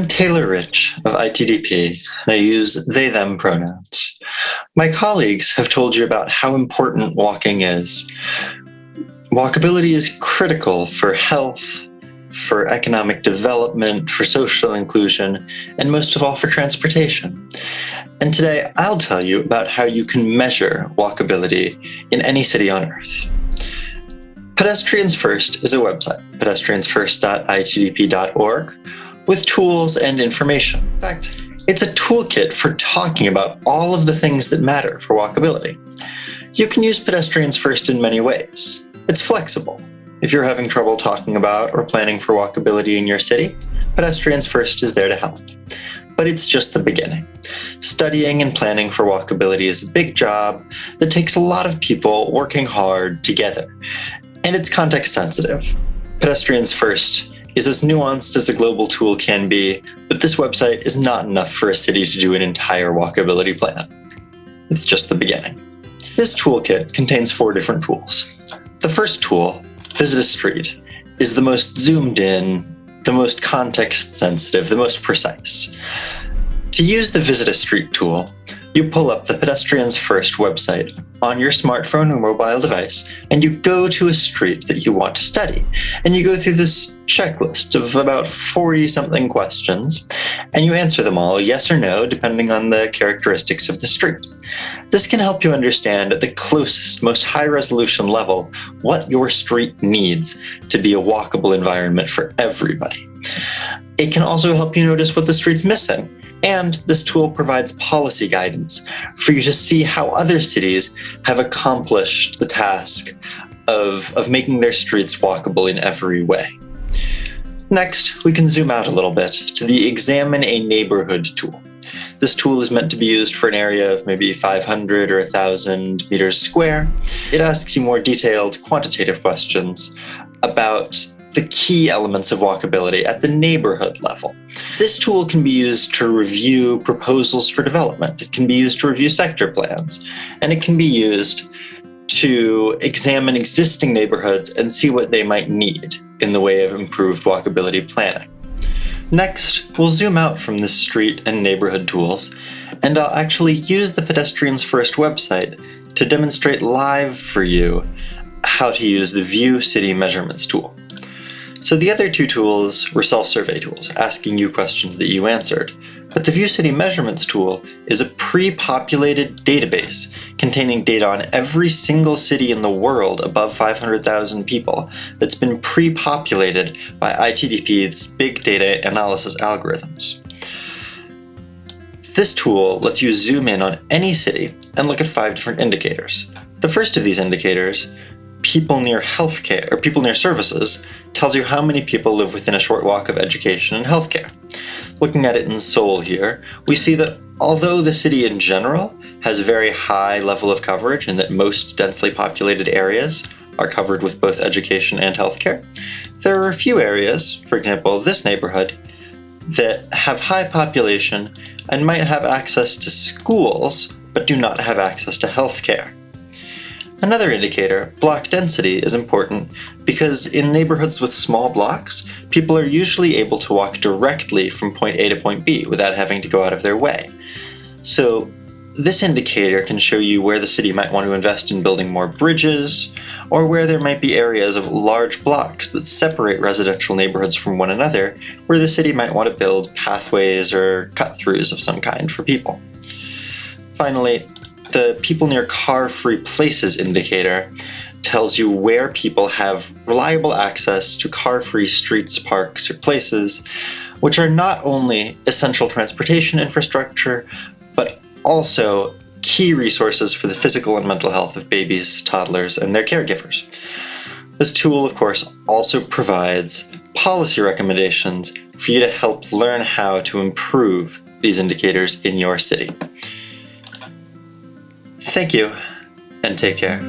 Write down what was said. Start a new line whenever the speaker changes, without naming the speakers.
I'm Taylor Rich of ITDP, and I use they/them pronouns. My colleagues have told you about how important walking is. Walkability is critical for health, for economic development, for social inclusion, and most of all for transportation. And today I'll tell you about how you can measure walkability in any city on Earth. Pedestrians First is a website, pedestriansfirst.itdp.org, with tools and information. In fact, it's a toolkit for talking about all of the things that matter for walkability. You can use Pedestrians First in many ways. It's flexible. If you're having trouble talking about or planning for walkability in your city, Pedestrians First is there to help. But it's just the beginning. Studying and planning for walkability is a big job that takes a lot of people working hard together. And it's context sensitive. Pedestrians First is as nuanced as a global tool can be, but this website is not enough for a city to do an entire walkability plan. It's just the beginning. This toolkit contains 4 different tools. The first tool, Visit a Street, is the most zoomed in, the most context sensitive, the most precise. To use the Visit a Street tool, you pull up the Pedestrians First website on your smartphone or mobile device, and you go to a street that you want to study. And you go through this checklist of about 40-something questions, and you answer them all yes or no, depending on the characteristics of the street. This can help you understand at the closest, most high-resolution level what your street needs to be a walkable environment for everybody. It can also help you notice what the street's missing. And this tool provides policy guidance for you to see how other cities have accomplished the task of making their streets walkable in every way. Next, we can zoom out a little bit to the Examine a Neighborhood tool. This tool is meant to be used for an area of maybe 500 or 1,000 meters square. It asks you more detailed quantitative questions about the key elements of walkability at the neighborhood level. This tool can be used to review proposals for development. It can be used to review sector plans, and it can be used to examine existing neighborhoods and see what they might need in the way of improved walkability planning. Next, we'll zoom out from the street and neighborhood tools, and I'll actually use the Pedestrians First website to demonstrate live for you how to use the View City Measurements tool. So the other 2 tools were self-survey tools, asking you questions that you answered. But the View City Measurements tool is a pre-populated database containing data on every single city in the world above 500,000 people that's been pre-populated by ITDP's big data analysis algorithms. This tool lets you zoom in on any city and look at 5 different indicators. The first of these indicators, people near healthcare or people near services, tells you how many people live within a short walk of education and healthcare. Looking at it in Seoul here, we see that although the city in general has a very high level of coverage and that most densely populated areas are covered with both education and healthcare, there are a few areas, for example this neighborhood, that have high population and might have access to schools but do not have access to healthcare. Another indicator, block density, is important because in neighborhoods with small blocks, people are usually able to walk directly from point A to point B without having to go out of their way. So this indicator can show you where the city might want to invest in building more bridges, or where there might be areas of large blocks that separate residential neighborhoods from one another, where the city might want to build pathways or cut-throughs of some kind for people. Finally, the People Near Car-Free Places indicator tells you where people have reliable access to car-free streets, parks, or places, which are not only essential transportation infrastructure, but also key resources for the physical and mental health of babies, toddlers, and their caregivers. This tool, of course, also provides policy recommendations for you to help learn how to improve these indicators in your city. Thank you, and take care.